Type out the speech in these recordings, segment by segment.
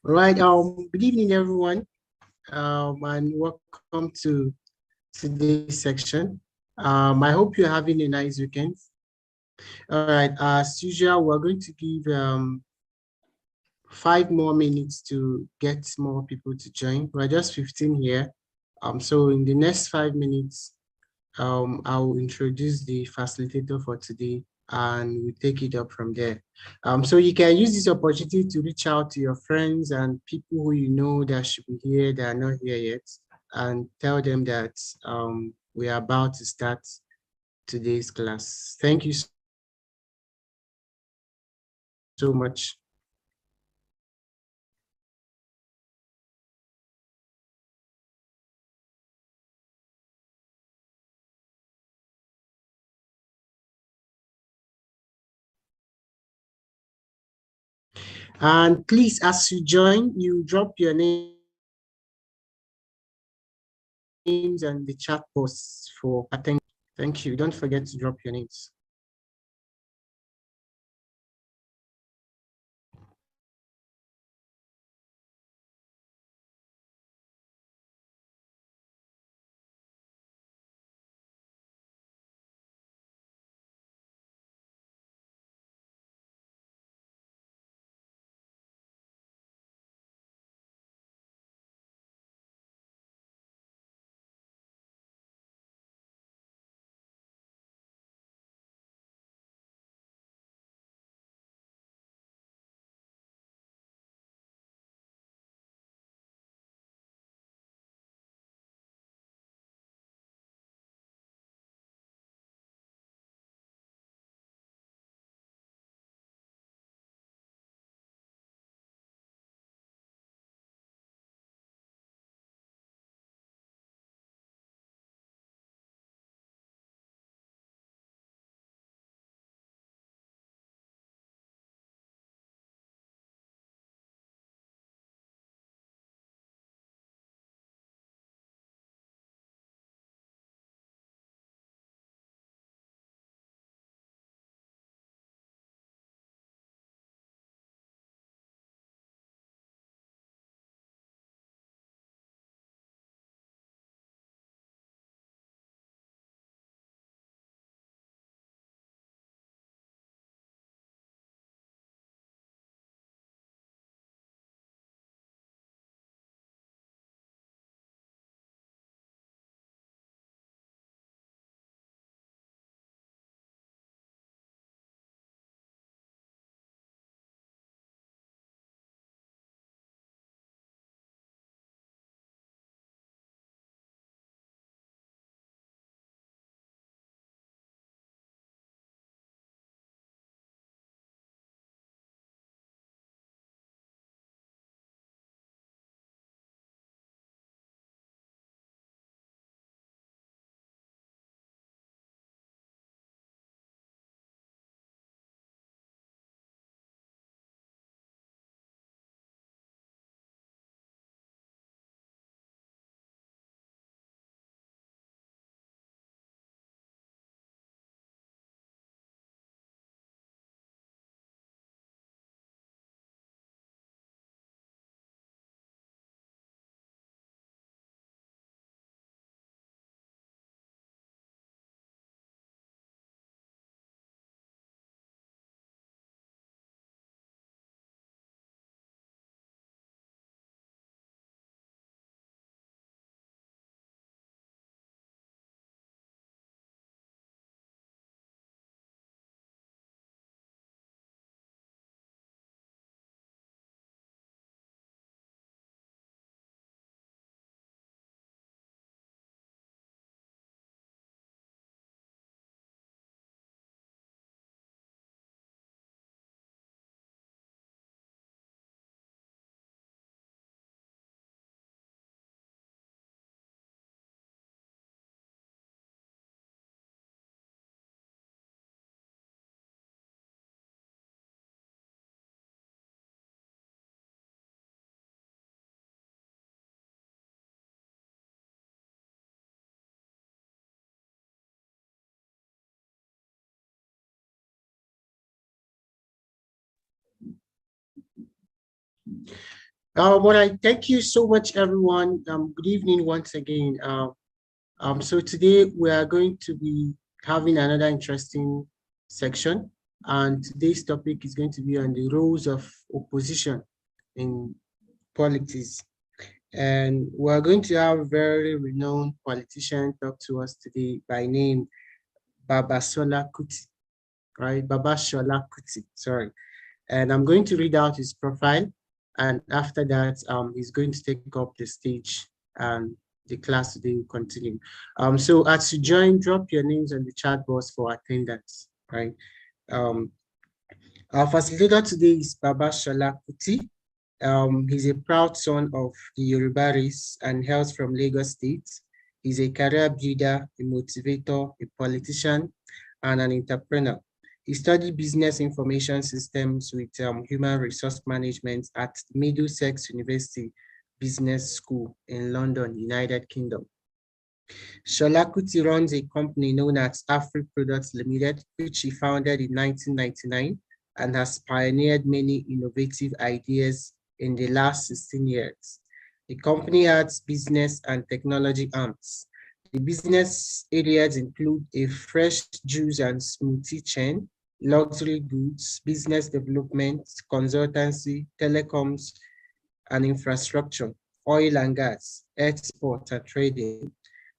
Right. Good evening, everyone, and welcome to today's section. I hope you're having a nice weekend. All right. As usual, we're going to give 5 more minutes to get more people to join. We're just 15 here. So in the next 5 minutes, I'll introduce the facilitator for today and we take it up from there. So you can use this opportunity to reach out to your friends and people who you know that should be here that are not here yet and tell them that we are about to start today's class. Thank you so much. And please, as you join, you drop your names and the chat box for attention. Thank you. Don't forget to drop your names. Well, I thank you so much, everyone. Good evening once again. So today we are going to be having another interesting section, and today's topic is going to be on the roles of opposition in politics. And we're going to have a very renowned politician talk to us today by name Babasola Kuti, right? Babashola Kuti, sorry. And I'm going to read out his profile. And after that, he's going to take up the stage and the class today will continue. So as you join, drop your names on the chat box for attendance, right? Um, our facilitator today is Babashola Kuti. He's a proud son of the Yoruba race and hails from Lagos State. He's a career builder, a motivator, a politician, and an entrepreneur. He studied business information systems with human resource management at Middlesex University Business School in London, United Kingdom. Shola Kuti runs a company known as Afri Products Limited, which he founded in 1999 and has pioneered many innovative ideas in the last 16 years. The company has business and technology arms. The business areas include a fresh juice and smoothie chain, luxury goods, business development, consultancy, telecoms, and infrastructure, oil and gas, export and trading.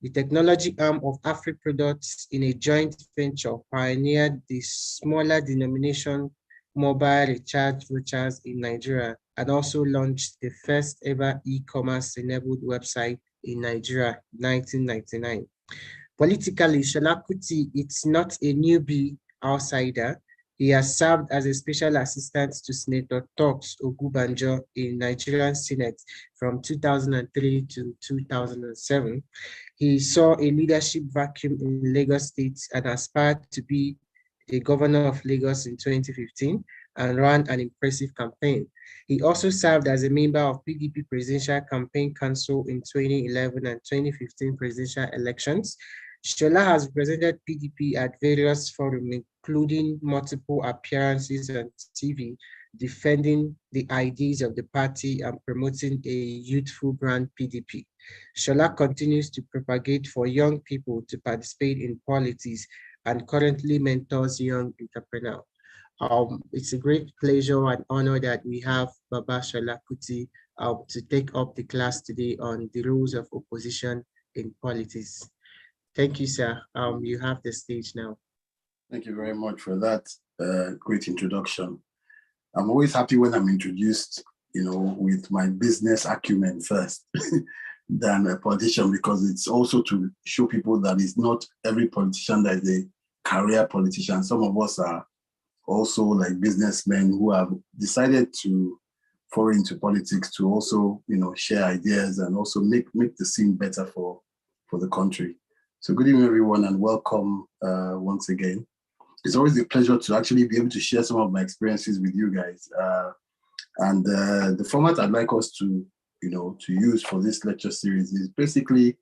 The technology arm of Afri Products in a joint venture pioneered the smaller denomination mobile recharge vouchers in Nigeria and also launched the first ever e-commerce enabled website in Nigeria in 1999. Politically, Shola Kuti is not a newbie outsider. He has served as a special assistant to Senator Toks Ogubanjo in Nigerian Senate from 2003 to 2007. He saw a leadership vacuum in Lagos State and aspired to be the governor of Lagos in 2015 and ran an impressive campaign. He also served as a member of PDP Presidential Campaign Council in 2011 and 2015 presidential elections. Shola has represented PDP at various forums, including multiple appearances on TV, defending the ideas of the party and promoting a youthful brand PDP. Shola continues to propagate for young people to participate in politics and currently mentors young entrepreneurs. It's a great pleasure and honor that we have Babashola Kuti to take up the class today on the rules of opposition in politics. Thank you, sir. You have the stage now. Thank you very much for that great introduction. I'm always happy when I'm introduced, with my business acumen first than a politician, because it's also to show people that it's not every politician that is a career politician. Some of us are also like businessmen who have decided to fall into politics to also, share ideas and also make the scene better for the country. So good evening, everyone, and welcome once again. It's always a pleasure to actually be able to share some of my experiences with you guys. And the format I'd like us to use for this lecture series is basically,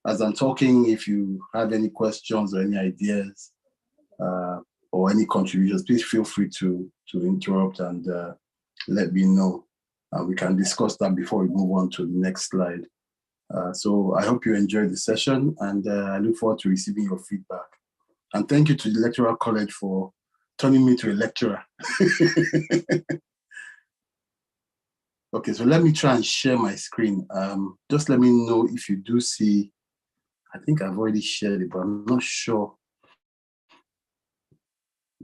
as I'm talking, if you have any questions or any ideas or any contributions, please feel free to interrupt and let me know. We can discuss that before we move on to the next slide. So I hope you enjoyed the session, and I look forward to receiving your feedback. And thank you to the Electoral College for turning me to a lecturer. Okay, so let me try and share my screen. Just let me know if you do see. I think I've already shared it, but I'm not sure.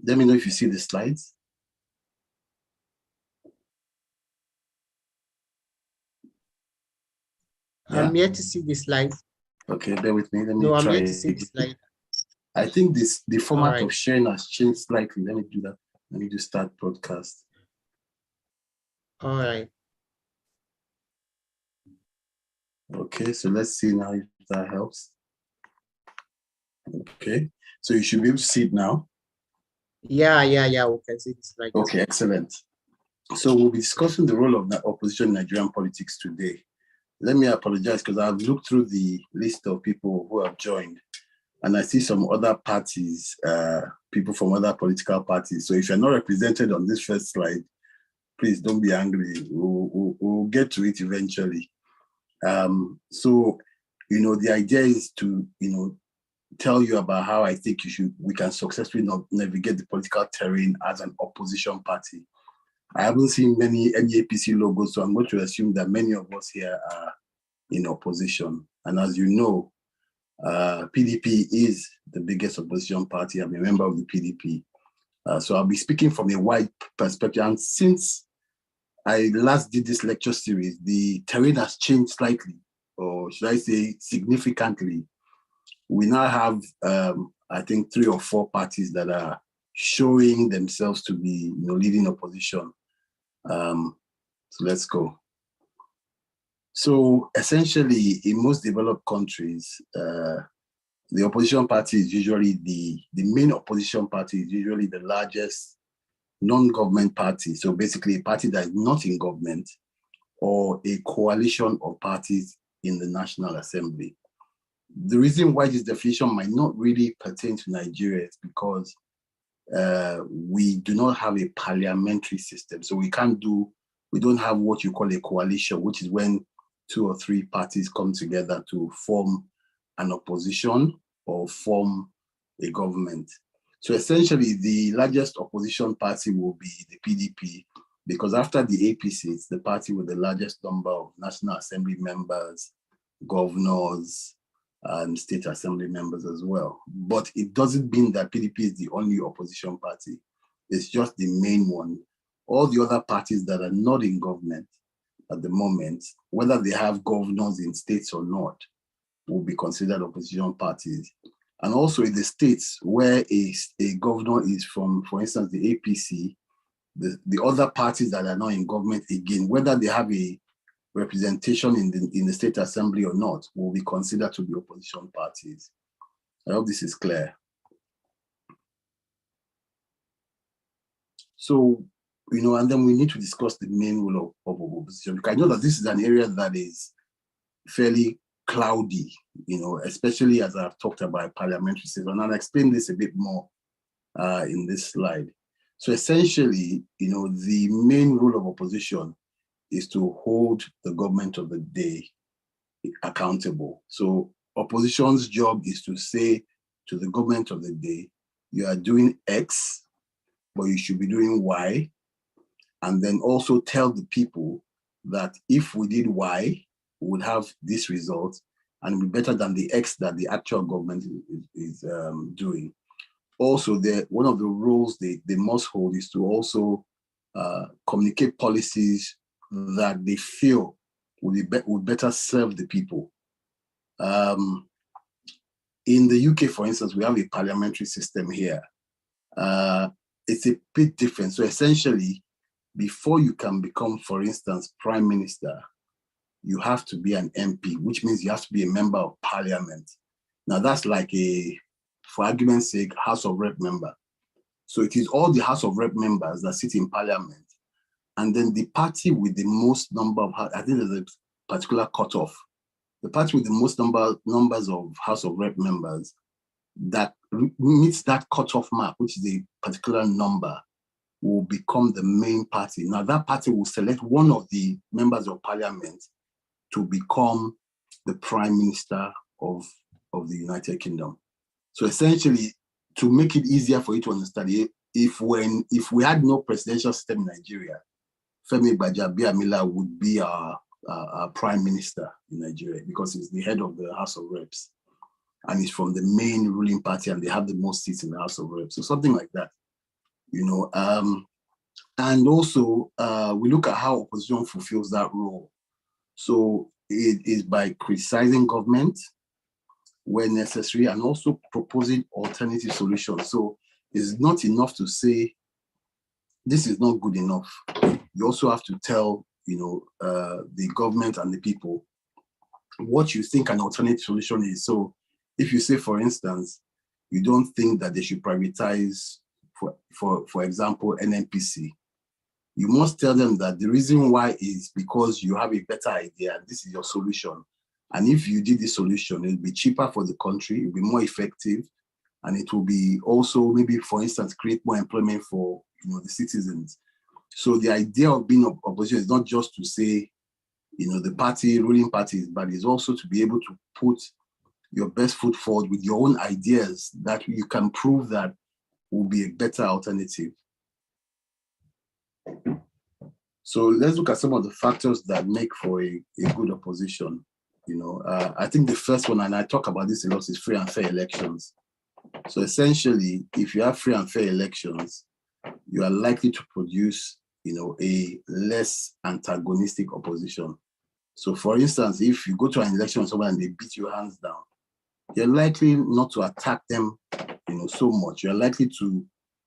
Let me know if you see the slides. Yeah? I'm yet to see the slides. Okay, bear with me. Let me try. I'm yet to see the slide. I think the format of sharing has changed slightly. Let me do that. Let me just start broadcast. All right. Okay, so let's see now if that helps. Okay, so you should be able to see it now. Yeah, we can see the slide. Okay, excellent. So we'll be discussing the role of the opposition in Nigerian politics today. Let me apologize because I've looked through the list of people who have joined, and I see some other parties, people from other political parties. So if you're not represented on this first slide, please don't be angry. We'll get to it eventually. So, the idea is to, tell you about how I think we can successfully navigate the political terrain as an opposition party. I haven't seen any APC logos, so I'm going to assume that many of us here are in opposition. And as you know, PDP is the biggest opposition party. I'm a member of the PDP. So I'll be speaking from a wide perspective. And since I last did this lecture series, the terrain has changed slightly, or should I say significantly. We now have, I think, 3 or 4 parties that are showing themselves to be leading opposition. So let's go. So essentially, in most developed countries, the opposition party is usually the main opposition party is usually the largest non-government party. So basically a party that is not in government or a coalition of parties in the National Assembly. The reason why this definition might not really pertain to Nigeria is because we do not have a parliamentary system. So we don't have what you call a coalition, which is when 2 or 3 parties come together to form an opposition or form a government. So essentially, the largest opposition party will be the PDP, because after the APC, it's the party with the largest number of National Assembly members, governors, and state assembly members as well. But it doesn't mean that PDP is the only opposition party. It's just the main one. All the other parties that are not in government at the moment, whether they have governors in states or not, will be considered opposition parties. And also in the states where a governor is from, for instance, the APC, the other parties that are not in government, again, whether they have a representation in the state assembly or not, will be considered to be opposition parties. I hope this is clear. So, and then we need to discuss the main role of opposition, because I know that this is an area that is fairly cloudy, especially as I've talked about parliamentary system, and I'll explain this a bit more in this slide. So essentially, the main role of opposition is to hold the government of the day accountable. So opposition's job is to say to the government of the day, you are doing X, but you should be doing Y. And then also tell the people that if we did Y, we would have this result and be better than the X that the actual government is doing. Also, one of the roles they must hold is to also communicate policies that they feel would better serve the people. In the UK, for instance, we have a parliamentary system here. It's a bit different. So essentially, before you can become, for instance, prime minister, you have to be an MP, which means you have to be a member of parliament. Now that's like for argument's sake, House of Rep member. So it is all the House of Rep members that sit in parliament. And then the party with the most number of, I think there's a particular cutoff. The party with the most numbers of House of Rep members that meets that cutoff mark, which is a particular number, will become the main party. Now that party will select one of the members of parliament to become the prime minister of the United Kingdom. So essentially, to make it easier for you to understand, if we had no presidential system in Nigeria, Femi Gbajabiamila would be our prime minister in Nigeria, because he's the head of the House of Reps and he's from the main ruling party and they have the most seats in the House of Reps. So something like that, and also we look at how opposition fulfills that role. So it is by criticizing government when necessary and also proposing alternative solutions. So it's not enough to say, this is not good enough. You also have to tell, the government and the people what you think an alternative solution is. So if you say, for instance, you don't think that they should privatize, for example, NNPC, you must tell them that the reason why is because you have a better idea. This is your solution. And if you did this solution, it'll be cheaper for the country, it'll be more effective, and it will be also maybe, for instance, create more employment for the citizens. So the idea of being opposition is not just to say, the ruling parties, but it's also to be able to put your best foot forward with your own ideas that you can prove that will be a better alternative. So let's look at some of the factors that make for a good opposition. I think the first one, and I talk about this a lot, is free and fair elections. So essentially, if you have free and fair elections, you are likely to produce, a less antagonistic opposition. So for instance, if you go to an election with someone and they beat you hands down, you're likely not to attack them, so much. You're likely to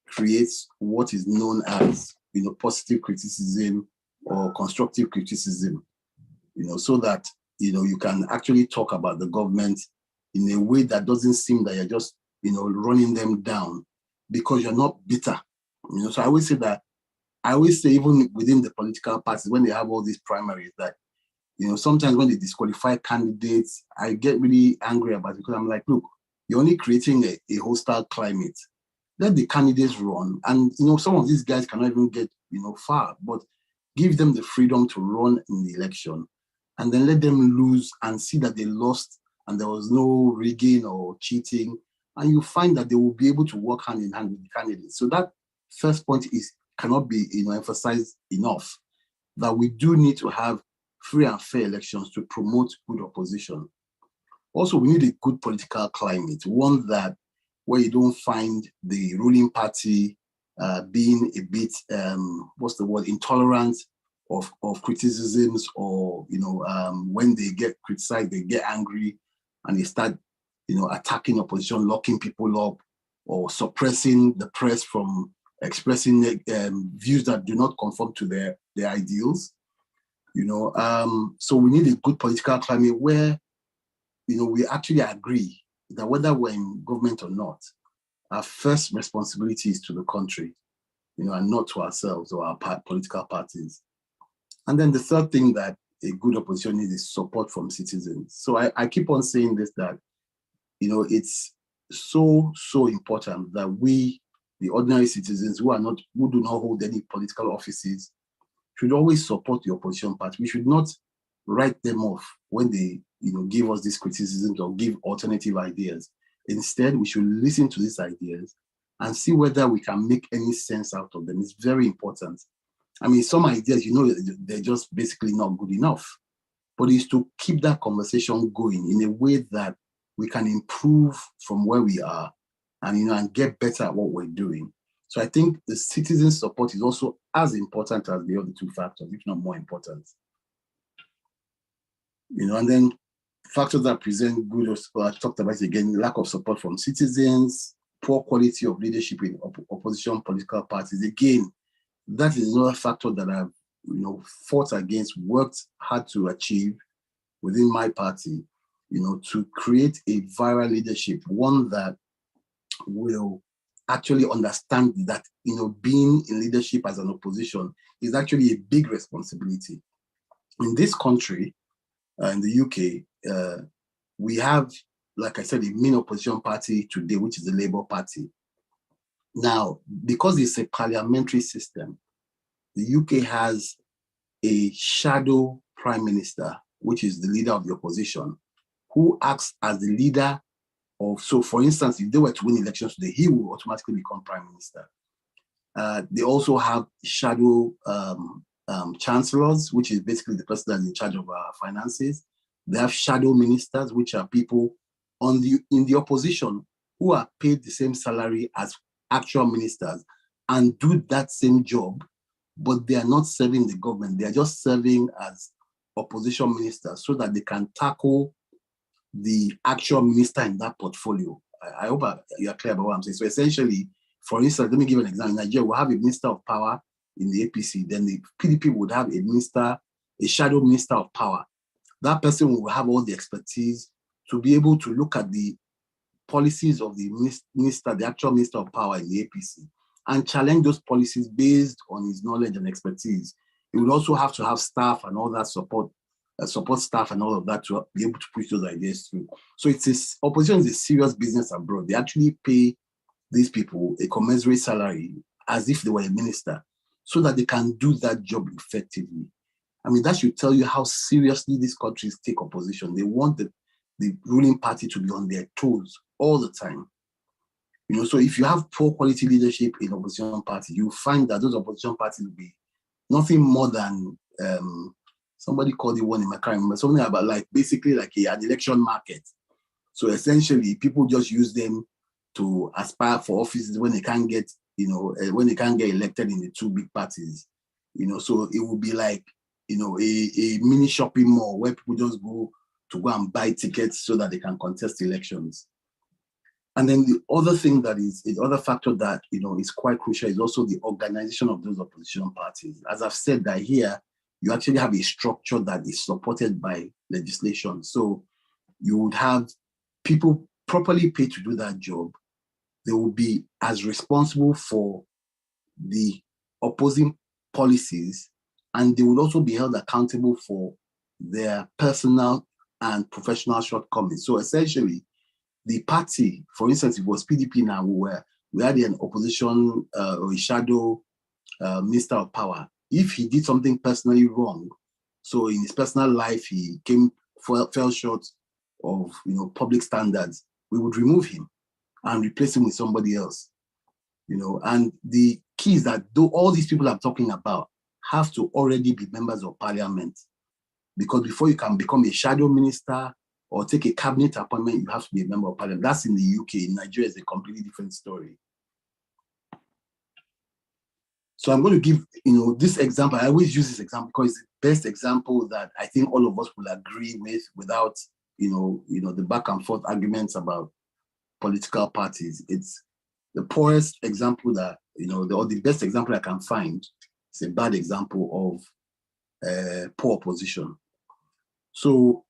create what is known as, positive criticism or constructive criticism, so that, you can actually talk about the government in a way that doesn't seem that you're just, running them down because you're not bitter. So I always say even within the political parties, when they have all these primaries, that sometimes when they disqualify candidates, I get really angry about it because I'm like, look, you're only creating a hostile climate. Let the candidates run. And, some of these guys cannot even get, far, but give them the freedom to run in the election and then let them lose and see that they lost and there was no rigging or cheating. And you find that they will be able to work hand in hand with the candidates. So that first point cannot be, emphasized enough, that we do need to have free and fair elections to promote good opposition. Also, we need a good political climate, one where you don't find the ruling party being a bit, intolerant of criticisms, or, when they get criticized, they get angry and they start, attacking opposition, locking people up, or suppressing the press from expressing views that do not conform to their ideals. So we need a good political climate where, we actually agree that whether we're in government or not, our first responsibility is to the country, and not to ourselves or our political parties. And then the third thing that a good opposition needs is support from citizens. So I keep on saying this, that, it's so important that we, the ordinary citizens who do not hold any political offices, should always support the opposition party. We should not write them off when they, give us these criticisms or give alternative ideas. Instead, we should listen to these ideas and see whether we can make any sense out of them. It's very important. I mean, some ideas, they're just basically not good enough. But it's to keep that conversation going in a way that we can improve from where we are and, and get better at what we're doing. So I think the citizen support is also as important as the other two factors, if not more important. And then factors that present good, I talked about it again, lack of support from citizens, poor quality of leadership in opposition political parties. Again, that is another factor that I've, fought against, worked hard to achieve within my party, to create a viral leadership, one that will actually understand that, being in leadership as an opposition is actually a big responsibility. In this country, in the UK, we have, like I said, a main opposition party today, which is the Labour Party. Now, because it's a parliamentary system, the UK has a shadow prime minister, which is the leader of the opposition, who acts as the leader of, so for instance, if they were to win elections today, he will automatically become prime minister. They also have shadow chancellors, which is basically the person that's in charge of finances. They have shadow ministers, which are people in the opposition who are paid the same salary as actual ministers and do that same job, but they are not serving the government. They are just serving as opposition ministers so that they can tackle the actual minister in that portfolio. I hope you are clear about what I'm saying. So essentially, for instance, let me give an example. In Nigeria, we'll have a minister of power in the APC. Then the PDP would have a shadow minister of power. That person will have all the expertise to be able to look at the policies of the minister, the actual minister of power in the APC, and challenge those policies based on his knowledge and expertise. He would also have to have staff and all that support staff and all of that to be able to push those ideas through. So opposition is a serious business abroad. They actually pay these people a commensurate salary as if they were a minister so that they can do that job effectively. I mean, that should tell you how seriously these countries take opposition. They want the ruling party to be on their toes all the time. You know, so if you have poor quality leadership in opposition party, you find that those opposition parties will be nothing more than somebody called it one in my car, but something about like basically like an election market. So essentially, people just use them to aspire for offices when they can't get, you know, when they can't get elected in the two big parties. You know, so it will be like, you know, a mini shopping mall where people just go and buy tickets so that they can contest elections. And then the other thing that is the other factor that, you know, is quite crucial is also the organization of those opposition parties. As I've said, that here you actually have a structure that is supported by legislation. So you would have people properly paid to do that job. They will be as responsible for the opposing policies, and they will also be held accountable for their personal and professional shortcomings. So essentially, the party, for instance, it was PDP now, we had an opposition or a shadow minister of power. If he did something personally wrong, so in his personal life he fell short of, you know, public standards, we would remove him and replace him with somebody else. You know, and the key is that though all these people I'm talking about have to already be members of parliament, because before you can become a shadow minister or take a cabinet appointment, you have to be a member of parliament. That's in the UK. In Nigeria, it's a completely different story. So I'm going to give, you know, this example. I always use this example because it's the best example that I think all of us will agree with without, you know, the back and forth arguments about political parties. It's the poorest example that, you know, or the best example I can find. It's a bad example of poor opposition. So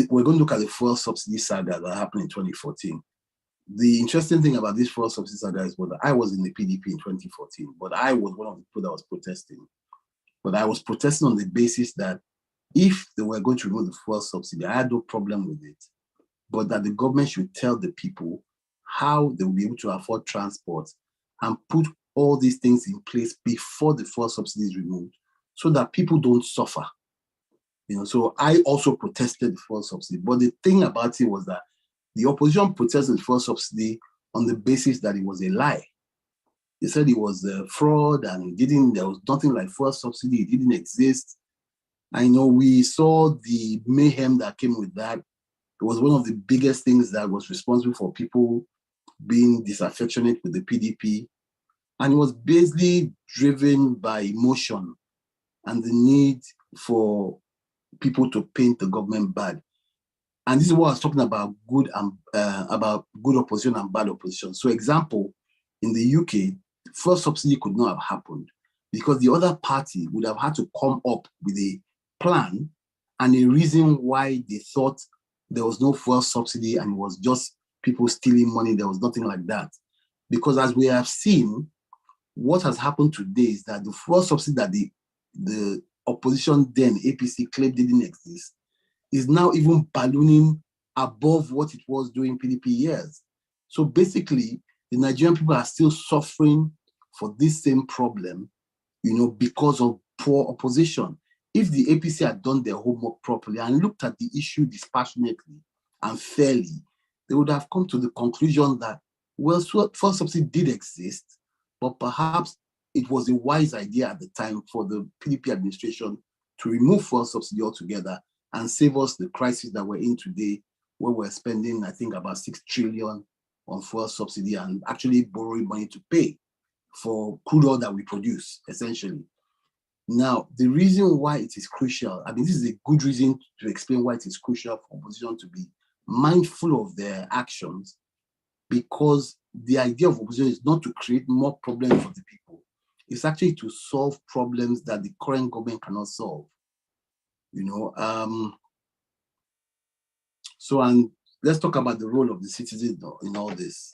we're going to look at the fuel subsidy saga that happened in 2014. The interesting thing about this fuel subsidy saga is that I was in the PDP in 2014, but I was one of the people that was protesting. But I was protesting on the basis that if they were going to remove the fuel subsidy, I had no problem with it, but that the government should tell the people how they will be able to afford transport and put all these things in place before the fuel subsidy is removed so that people don't suffer. You know, so I also protested the fuel subsidy. But the thing about it was that the opposition protested the fuel subsidy on the basis that it was a lie. They said it was a fraud and there was nothing like fuel subsidy, it didn't exist. I know we saw the mayhem that came with that. It was one of the biggest things that was responsible for people being disaffectionate with the PDP. And it was basically driven by emotion and the need for people to paint the government bad. And this is what I was talking about, good opposition and bad opposition. So example, in the UK, fuel subsidy could not have happened because the other party would have had to come up with a plan and a reason why they thought there was no fuel subsidy and it was just people stealing money. There was nothing like that. Because as we have seen, what has happened today is that the fuel subsidy that the opposition then, APC, claimed didn't exist, is now even ballooning above what it was during PDP years. So basically, the Nigerian people are still suffering for this same problem, you know, because of poor opposition. If the APC had done their homework properly and looked at the issue dispassionately and fairly, they would have come to the conclusion that, well, fuel subsidy did exist, but perhaps it was a wise idea at the time for the PDP administration to remove fuel subsidy altogether and save us the crisis that we're in today, where we're spending, I think, about 6 trillion on fuel subsidy and actually borrowing money to pay for crude oil that we produce, essentially. Now, the reason why it is crucial, I mean, this is a good reason to explain why it is crucial for opposition to be mindful of their actions, because the idea of opposition is not to create more problems for the people. It's actually to solve problems that the current government cannot solve. You know, so, and let's talk about the role of the citizen in all this.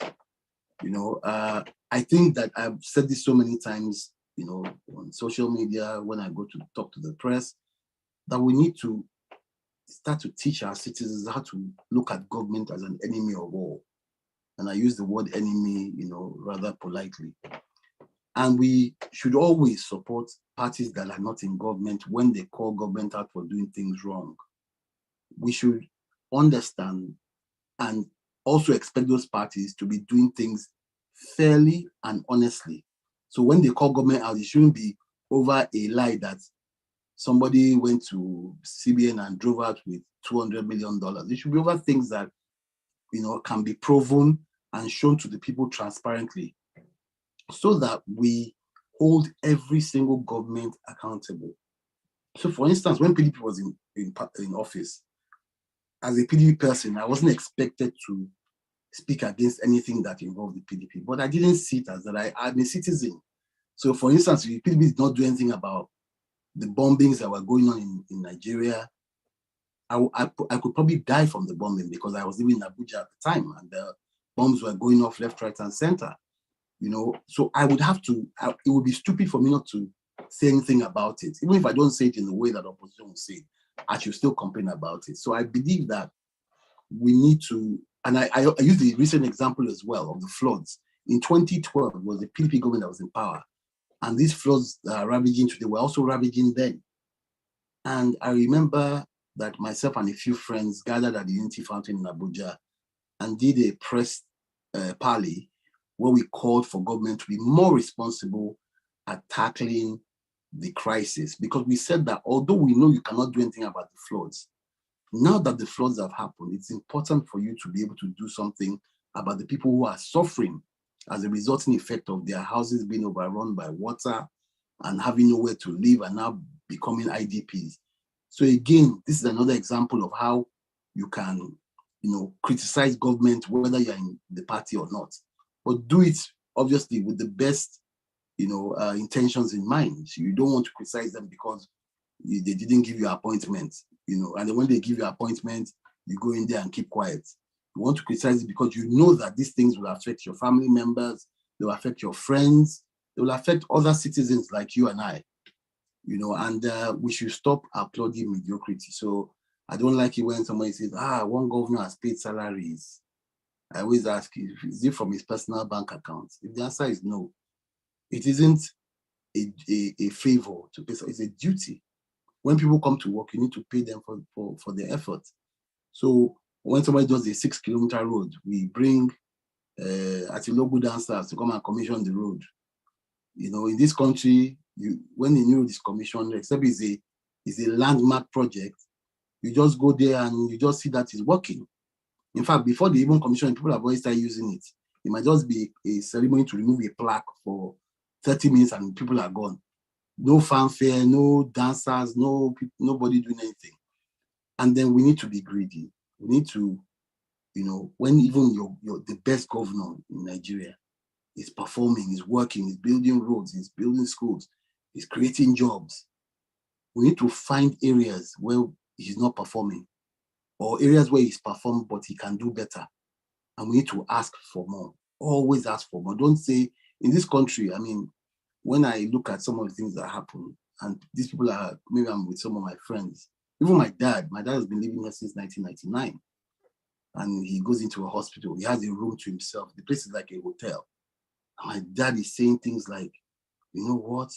You know, I think that I've said this so many times, you know, on social media, when I go to talk to the press, that we need to start to teach our citizens how to look at government as an enemy of all. And I use the word enemy, you know, rather politely. And we should always support parties that are not in government when they call government out for doing things wrong. We should understand and also expect those parties to be doing things fairly and honestly. So when they call government out, it shouldn't be over a lie that somebody went to CBN and drove out with $200 million. It should be over things that, can be proven and shown to the people transparently, so that we hold every single government accountable. So for instance, when PDP was in office, as a PDP person, I wasn't expected to speak against anything that involved the PDP, but I didn't see it as that. I'm a citizen. So for instance, if PDP did not do anything about the bombings that were going on in Nigeria, I could probably die from the bombing because I was living in Abuja at the time and the bombs were going off left, right, and center. So I would have to, it would be stupid for me not to say anything about it. Even if I don't say it in the way that opposition will say it, I should still complain about it. So I believe that we need to, and I use the recent example as well of the floods. In 2012, it was the PDP government that was in power. And these floods that are ravaging today were also ravaging then. And I remember that myself and a few friends gathered at the Unity Fountain in Abuja and did a press parley where we called for government to be more responsible at tackling the crisis. Because we said that although we know you cannot do anything about the floods, now that the floods have happened, it's important for you to be able to do something about the people who are suffering as a resulting effect of their houses being overrun by water and having nowhere to live and now becoming IDPs. So again, this is another example of how you can, criticize government, whether you're in the party or not, but do it obviously with the best, intentions in mind. So you don't want to criticize them because they didn't give you appointments, and then when they give you appointment, you go in there and keep quiet. You want to criticize it because you know that these things will affect your family members, they will affect your friends, they will affect other citizens like you and I, and we should stop applauding mediocrity. So I don't like it when somebody says, one governor has paid salaries. I always ask, is it from his personal bank account? If the answer is no, it isn't a favor to pay, it's a duty. When people come to work, you need to pay them for their effort. So when somebody does a 6-kilometer road, we bring Atilogu dancers to come and commission the road. In this country, when the new road is commissioned, except it's a landmark project, you just go there and you just see that it's working. In fact, before they even commission, people have already started using it. It might just be a ceremony to remove a plaque for 30 minutes and people are gone. No fanfare, no dancers, nobody doing anything. And then we need to be greedy. We need to, when even the best governor in Nigeria is performing, is working, is building roads, is building schools, is creating jobs, we need to find areas where he's not performing or areas where he's performed but he can do better. And we need to ask for more. Always ask for more. Don't say, in this country, when I look at some of the things that happen, and these people are, maybe I'm with some of my friends, even my dad has been living here since 1999. And he goes into a hospital, he has a room to himself. The place is like a hotel. And my dad is saying things like, you know what?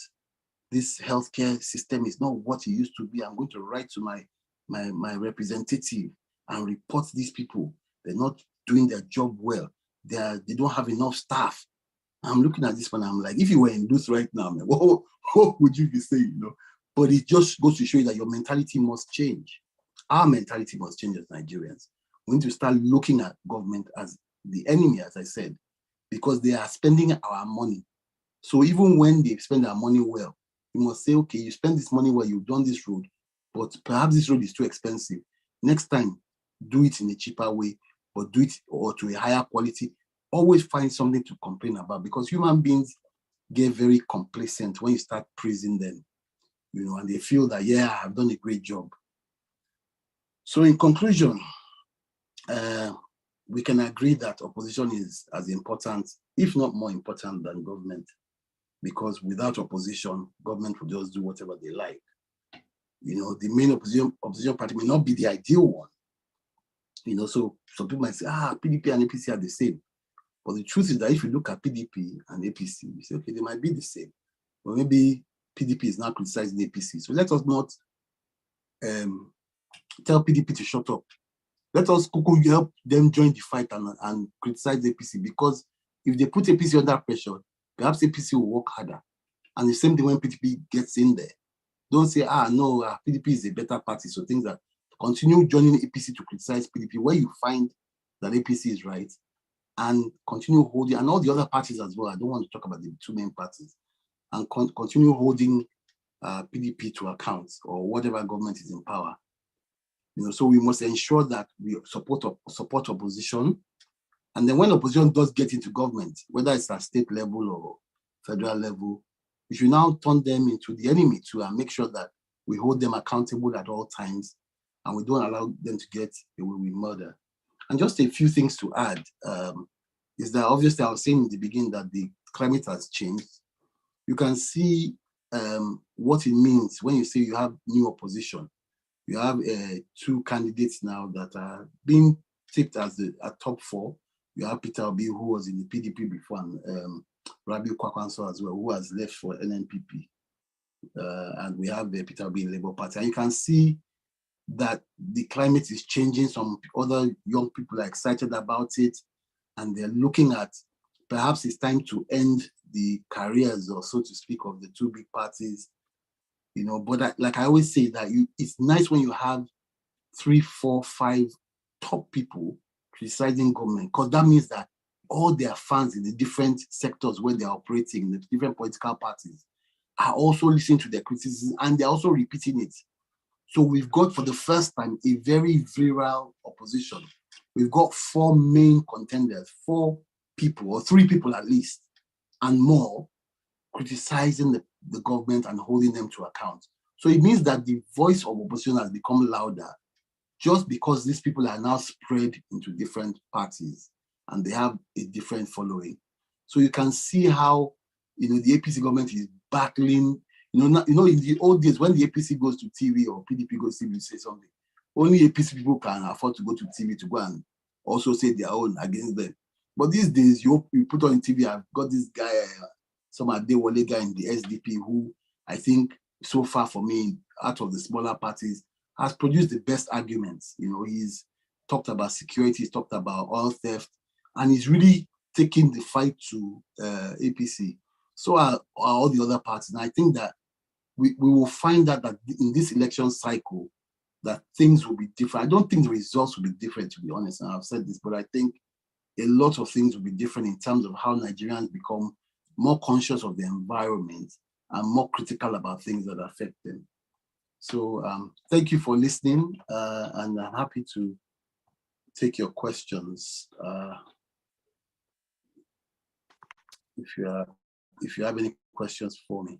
This healthcare system is not what it used to be. I'm going to write to my representative and report these people. They're not doing their job well. They don't have enough staff. I'm looking at this one, I'm like, if you were in this right now, man, what would you be saying? But it just goes to show you that your mentality must change. Our mentality must change as Nigerians. We need to start looking at government as the enemy, as I said, because they are spending our money. So even when they spend our money well, you must say, okay, you spend this money well, you've done this road, but perhaps this road is too expensive. Next time, do it in a cheaper way, but do it or to a higher quality. Always find something to complain about, because human beings get very complacent when you start praising them, and they feel that, yeah, I've done a great job. So in conclusion, we can agree that opposition is as important, if not more important, than government, because without opposition, government will just do whatever they like. The main opposition party may not be the ideal one. So some people might say, PDP and APC are the same. But the truth is that if you look at PDP and APC, you say, okay, they might be the same. But maybe PDP is now criticizing APC. So let us not tell PDP to shut up. Let us help them join the fight and criticize APC, because if they put APC under pressure, perhaps APC will work harder. And the same thing when PDP gets in there. Don't say, no, PDP is a better party. So things that continue joining APC to criticize PDP where you find that APC is right, and continue holding, and all the other parties as well. I don't want to talk about the two main parties, and continue holding PDP to account, or whatever government is in power. So we must ensure that we support opposition. And then when opposition does get into government, whether it's at state level or federal level, we should now turn them into the enemy too, and make sure that we hold them accountable at all times, and we don't allow them to get away with murder. And just a few things to add is that obviously I was saying in the beginning that the climate has changed. You can see what it means when you say you have new opposition. You have two candidates now that are being tipped as the top four. You have Peter Obi, who was in the PDP before, and Rabiu Kwakwanso as well, who has left for NNPP. And we have Peter Obi in Labour Party. And you can see that the climate is changing. Some other young people are excited about it, and they're looking at perhaps it's time to end the careers, or so to speak, of the two big parties. But like I always say, that it's nice when you have 3, 4, 5 top people criticizing government, because that means that all their fans in the different sectors where they're operating, in the different political parties, are also listening to their criticism, and they're also repeating it. So we've got, for the first time, a very virile opposition. We've got 4 main contenders, 4 people, or 3 people at least, and more, criticizing the government and holding them to account. So it means that the voice of opposition has become louder, just because these people are now spread into different parties and they have a different following. So you can see how the APC government is battling. In the old days, when the APC goes to TV or PDP goes to TV to say something, only APC people can afford to go to TV to go and also say their own against them. But these days, you put on TV, I've got this guy, some Adewale guy in the SDP, who I think so far for me, out of the smaller parties, has produced the best arguments. He's talked about security, he's talked about oil theft, and he's really taking the fight to APC. So are all the other parties. And I think that we will find out that in this election cycle, that things will be different. I don't think the results will be different, to be honest, and I've said this, but I think a lot of things will be different in terms of how Nigerians become more conscious of the environment and more critical about things that affect them. So thank you for listening, and I'm happy to take your questions. If you have any questions for me.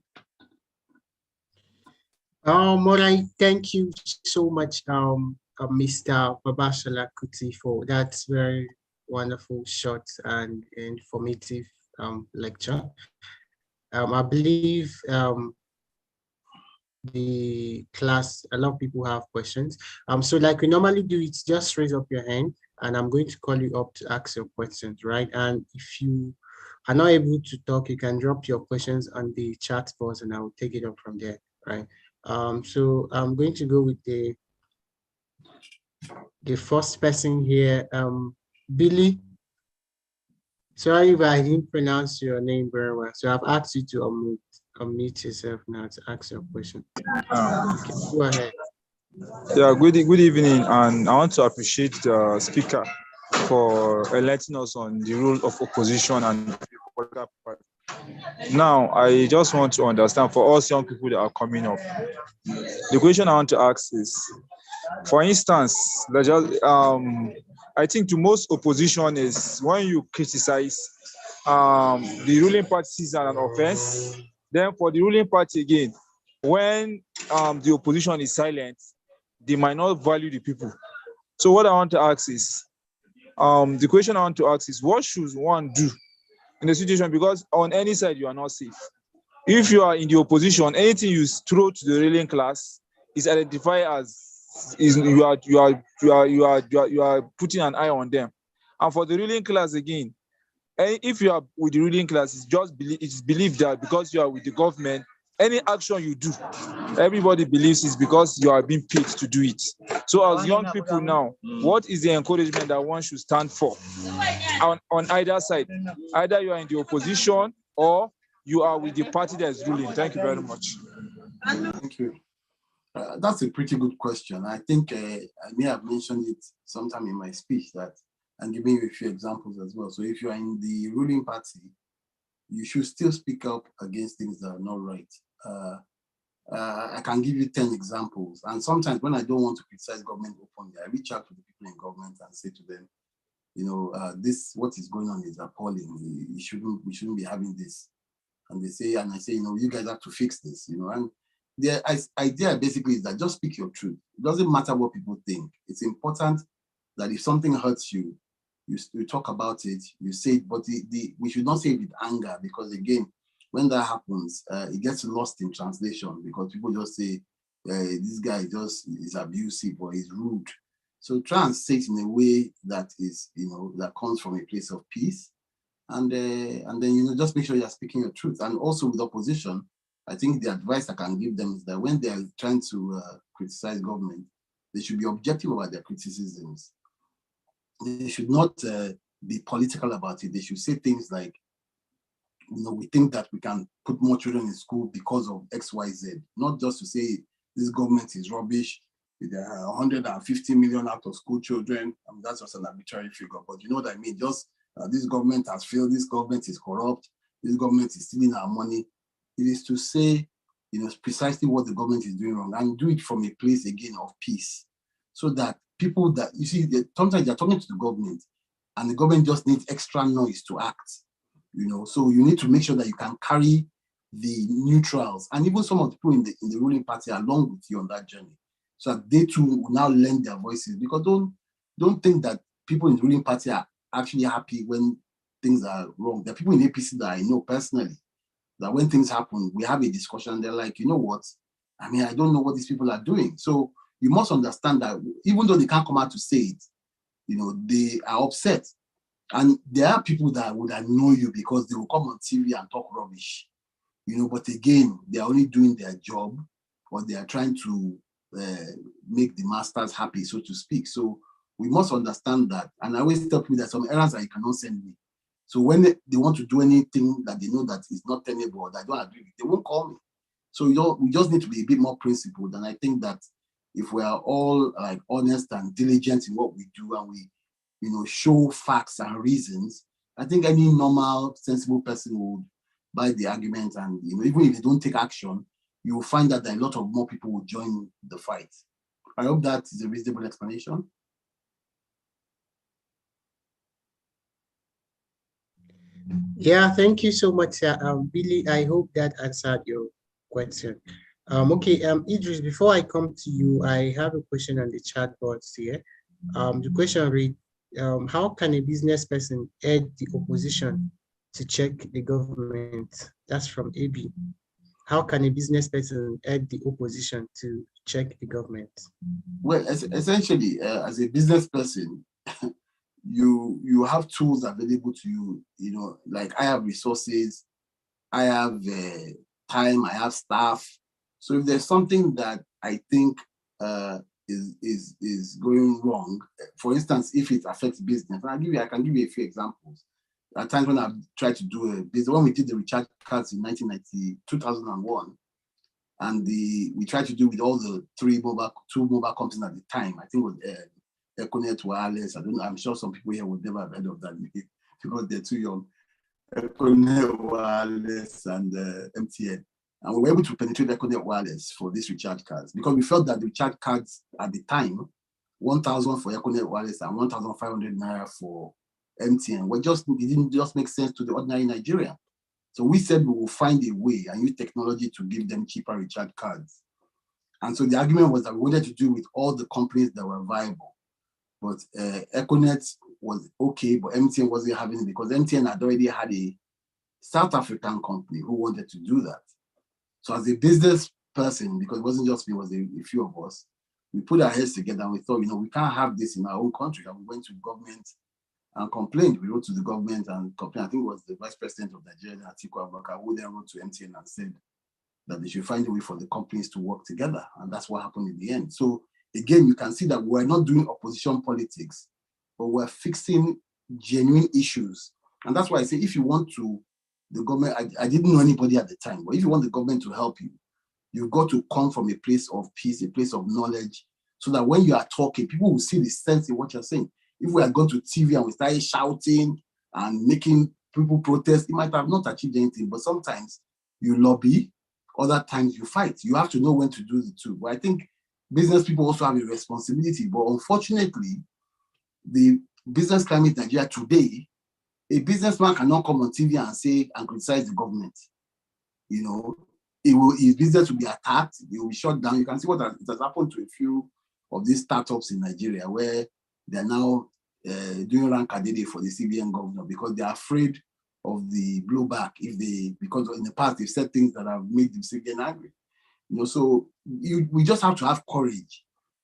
Morai, thank you so much, Mr. Babashola Kuti, for that very wonderful, short and informative lecture. I believe the class, a lot of people have questions. So like we normally do, it's just raise up your hand and I'm going to call you up to ask your questions, right? And if you are not able to talk, you can drop your questions on the chat box and I will take it up from there, right? So I'm going to go with the first person here, Billy. Sorry if I didn't pronounce your name very well. So I've asked you to unmute yourself now to ask your question. Okay, go ahead. Yeah, good evening, and I want to appreciate the speaker for enlightening us on the role of opposition and political party. Now, I just want to understand, for us young people that are coming up, the question I want to ask is, for instance, I think to most opposition is when you criticize the ruling party sees an offense, then for the ruling party again, when the opposition is silent, they might not value the people. So what I want to ask is, the question I want to ask is, what should one do in the situation? Because on any side, you are not safe. If you are in the opposition, anything you throw to the ruling class is identified as you are putting an eye on them. And for the ruling class again, And if you are with the ruling class, it's believed that because you are with the government, any action you do, everybody believes it's because you are being paid to do it. So as young people now, what is the encouragement that one should stand for on either side? Either you are in the opposition or you are with the party that is ruling. Thank you very much. Thank you. That's a pretty good question. I think I may have mentioned it sometime in my speech that I'm giving you a few examples as well. So if you are in the ruling party, you should still speak up against things that are not right. I can give you 10 examples. And sometimes when I don't want to criticize government openly, I reach out to the people in government and say to them, you know, this, what is going on is appalling. We shouldn't be having this. And they say, and I say, you know, you guys have to fix this, you know. And the idea basically is that just speak your truth. It doesn't matter what people think. It's important that if something hurts you, you talk about it, you say it, but we should not say it with anger, because again, when that happens, it gets lost in translation because people just say, this guy just is abusive or is rude. So try and say it in a way that is, you know, that comes from a place of peace. And then, you know, just make sure you're speaking your truth. And also with opposition, I think the advice I can give them is that when they're trying to criticize government, they should be objective about their criticisms. They should not be political about it. They should say things like, you know, we think that we can put more children in school because of X, Y, Z. Not just to say this government is rubbish. There are 150 million out of school children. I mean, that's just an arbitrary figure, but you know what I mean? Just this government has failed. This government is corrupt. This government is stealing our money. It is to say, you know, precisely what the government is doing wrong, and do it from a place again of peace, so that people that you see, sometimes they're talking to the government, and the government just needs extra noise to act. You know, so you need to make sure that you can carry the neutrals and even some of the people in the ruling party along with you on that journey, so that they too will now lend their voices. Because don't think that people in the ruling party are actually happy when things are wrong. There are people in APC that I know personally that when things happen, we have a discussion. They're like, you know what? I mean, I don't know what these people are doing. So you must understand that even though they can't come out to say it, you know, they are upset. And there are people that would annoy you because they will come on TV and talk rubbish, you know, but again, they're only doing their job, or they are trying to make the masters happy, so to speak. So we must understand that. And I always tell people that some errands that you cannot send me. So when they want to do anything that they know that is not tenable or that I don't agree with, they won't call me. So we just need to be a bit more principled. And I think that if we are all like honest and diligent in what we do, and we, you know, show facts and reasons, I think any normal, sensible person would buy the argument. And, you know, even if they don't take action, you will find that a lot of more people will join the fight. I hope that is a reasonable explanation. Yeah, thank you so much, sir. Billy, I hope that answered your question. Okay, Idris, before I come to you, I have a question on the chat box here. The question reads, how can a business person urge the opposition to check the government? That's from AB. How can a business person urge the opposition to check the government? Well, essentially, as a business person, you have tools available to you. You know, like I have resources, I have time, I have staff. So if there's something that I think is going wrong, for instance, if it affects business, and I can give you a few examples. At times when I've tried to do a business, when we did the recharge cards in 2001, and we tried to do with all the two mobile companies at the time. I think it was Econet Wireless. I'm sure some people here would never have heard of that because they're too young. Econet Wireless and MTN. And we were able to penetrate Econet Wireless for these recharge cards because we felt that the recharge cards at the time, 1,000 for Econet Wireless and 1,500 naira for MTN, it didn't just make sense to the ordinary Nigerian. So we said we will find a way and use technology to give them cheaper recharge cards. And so the argument was that we wanted to do with all the companies that were viable. But Econet was okay, but MTN wasn't having it because MTN had already had a South African company who wanted to do that. So as a business person, because it wasn't just me, it was a few of us, we put our heads together and we thought, you know, we can't have this in our own country. And we went to government and complained. We wrote to the government and complained. I think it was the vice president of Nigeria, Atiku Abubakar, who then wrote to MTN and said that they should find a way for the companies to work together. And that's what happened in the end. So again, you can see that we're not doing opposition politics, but we're fixing genuine issues. And that's why I say, if you want to, the government, I didn't know anybody at the time, but if you want the government to help you, you've got to come from a place of peace, a place of knowledge, so that when you are talking, people will see the sense in what you're saying. If we had gone to TV and we started shouting and making people protest, it might have not achieved anything. But sometimes you lobby, other times you fight. You have to know when to do the two. But I think business people also have a responsibility. But unfortunately, the business climate in Nigeria today, a businessman cannot come on TV and say and criticize the government. You know, his business will be attacked, it will be shut down. You can see what it has happened to a few of these startups in Nigeria, where they're now doing rankadede for the CBN governor because they're afraid of the blowback because in the past they've said things that have made the CBN angry. You know, so we just have to have courage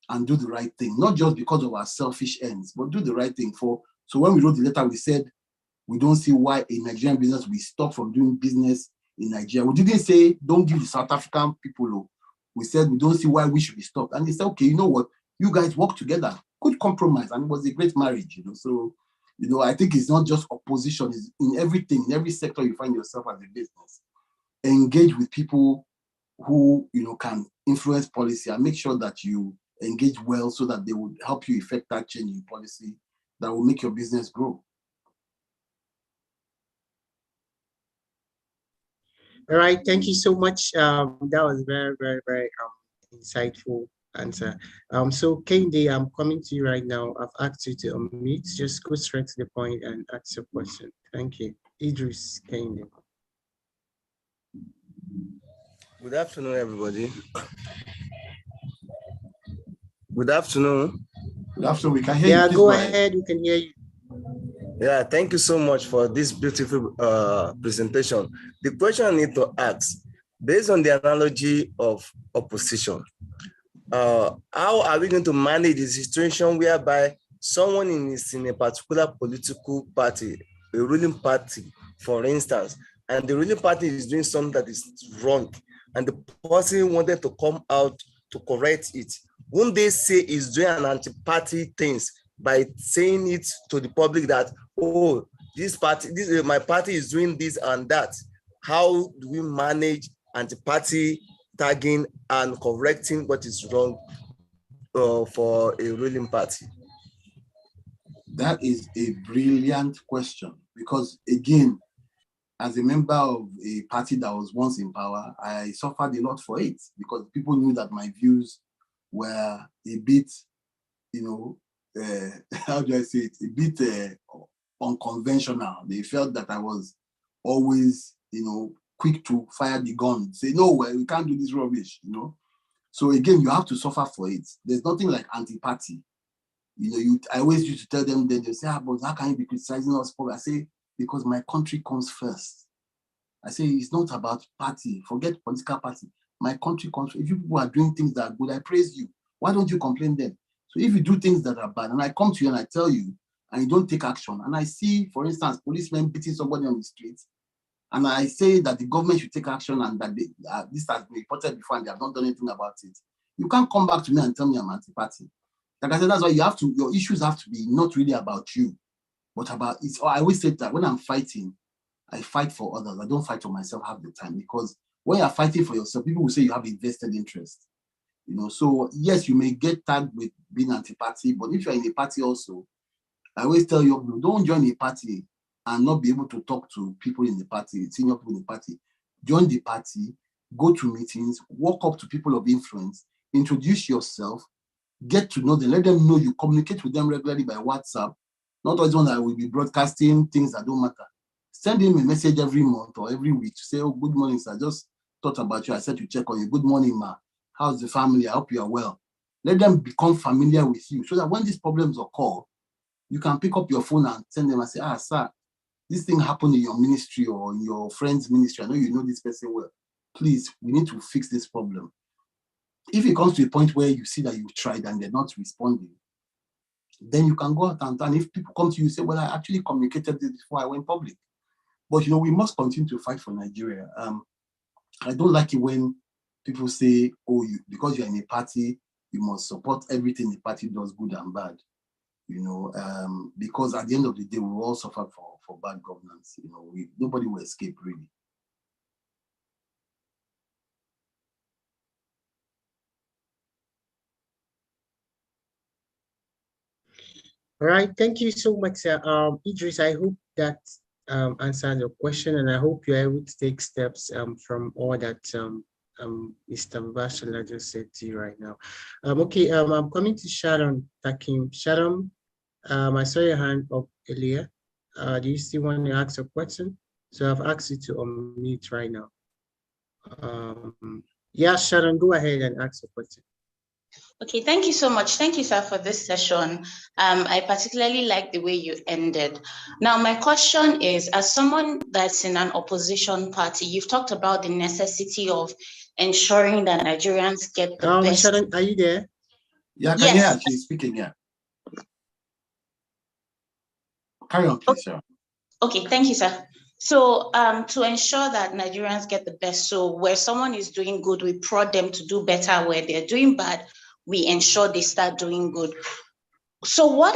and do the right thing, not just because of our selfish ends, but do the right thing So when we wrote the letter, we said we don't see why a Nigerian business will be stopped from doing business in Nigeria. We didn't say don't give the South African people. We said we don't see why we should be stopped. And they said, okay, you know what? You guys work together. Good compromise. And it was a great marriage, you know. So, you know, I think it's not just opposition. It's in everything, in every sector you find yourself as a business. Engage with people who, you know, can influence policy and make sure that you engage well so that they would help you effect that change in policy that will make your business grow. All right, thank you so much. That was very, very, very insightful answer. So Kehinde, I'm coming to you right now. I've asked you to unmute. Just go straight to the point and ask your question. Thank you. Idris Kehinde. Good afternoon, everybody. Good afternoon. Good afternoon. We can hear you. Yeah, go ahead. We can hear you. Yeah, thank you so much for this beautiful presentation. The question I need to ask, based on the analogy of opposition, how are we going to manage the situation whereby someone is in a particular political party, a ruling party, for instance, and the ruling party is doing something that is wrong, and the person wanted to come out to correct it? Won't they say is doing an anti-party things by saying it to the public that, oh, my party is doing this and that? How do we manage anti-party tagging and correcting what is wrong for a ruling party? That is a brilliant question, because again, as a member of a party that was once in power, I suffered a lot for it because people knew that my views were a bit, you know, how do I say it, a bit unconventional. They felt that I was always, you know, quick to fire the gun, say, no, we can't do this rubbish, you know. So again, you have to suffer for it. There's nothing like anti-party. You know, I always used to tell them that they say, but how can you be criticizing us for? I say, because my country comes first. I say, it's not about party. Forget political party. My country comes first. If you people are doing things that are good, I praise you. Why don't you complain then? So if you do things that are bad, and I come to you and I tell you, and you don't take action, and I see, for instance, policemen beating somebody on the street, and I say that the government should take action and that this has been reported before and they have not done anything about it, you can't come back to me and tell me I'm anti-party. Like I said, that's why your issues have to be not really about you, but about it. I always say that when I'm fighting, I fight for others. I don't fight for myself half the time, because when you're fighting for yourself, people will say you have a vested interest. You know, so yes, you may get tagged with being anti-party, but if you're in a party also, I always tell you, don't join a party and not be able to talk to people in the party, senior people in the party. Join the party, go to meetings, walk up to people of influence, introduce yourself, get to know them, let them know you communicate with them regularly by WhatsApp, not always one that will be broadcasting things that don't matter. Send him a message every month or every week to say, oh, good morning, sir. I just thought about you. I said to check on you. Good morning, ma. How's the family? I hope you are well. Let them become familiar with you so that when these problems occur, you can pick up your phone and send them and say, sir, this thing happened in your ministry or in your friend's ministry. I know you know this person well. Please, we need to fix this problem. If it comes to a point where you see that you've tried and they're not responding, then you can go out and if people come to you and say, well, I actually communicated this before I went public. But, we must continue to fight for Nigeria. I don't like it when people say, oh, because you're in a party, you must support everything the party does, good and bad. Because at the end of the day, we will all suffer for bad governance. Nobody will escape, really. All right, thank you so much, sir. Idris, I hope that answered your question, and I hope you're able to take steps from all that Mr. Bashala just said to you right now. Okay, I'm coming to Sharon Takim. Sharon, I saw your hand up earlier. Do you still want to ask a question? So I've asked you to unmute right now. Yeah, Sharon, go ahead and ask a question. Okay, thank you so much. Thank you, sir, for this session. I particularly like the way you ended. Now, my question is, as someone that's in an opposition party, you've talked about the necessity of ensuring that Nigerians get the best. Sharon, are you there? Yeah, can you hear? She's speaking, yeah. Carry on, please, Sharon. Okay, thank you, sir. So to ensure that Nigerians get the best, so where someone is doing good, we prod them to do better. Where they're doing bad, we ensure they start doing good. So what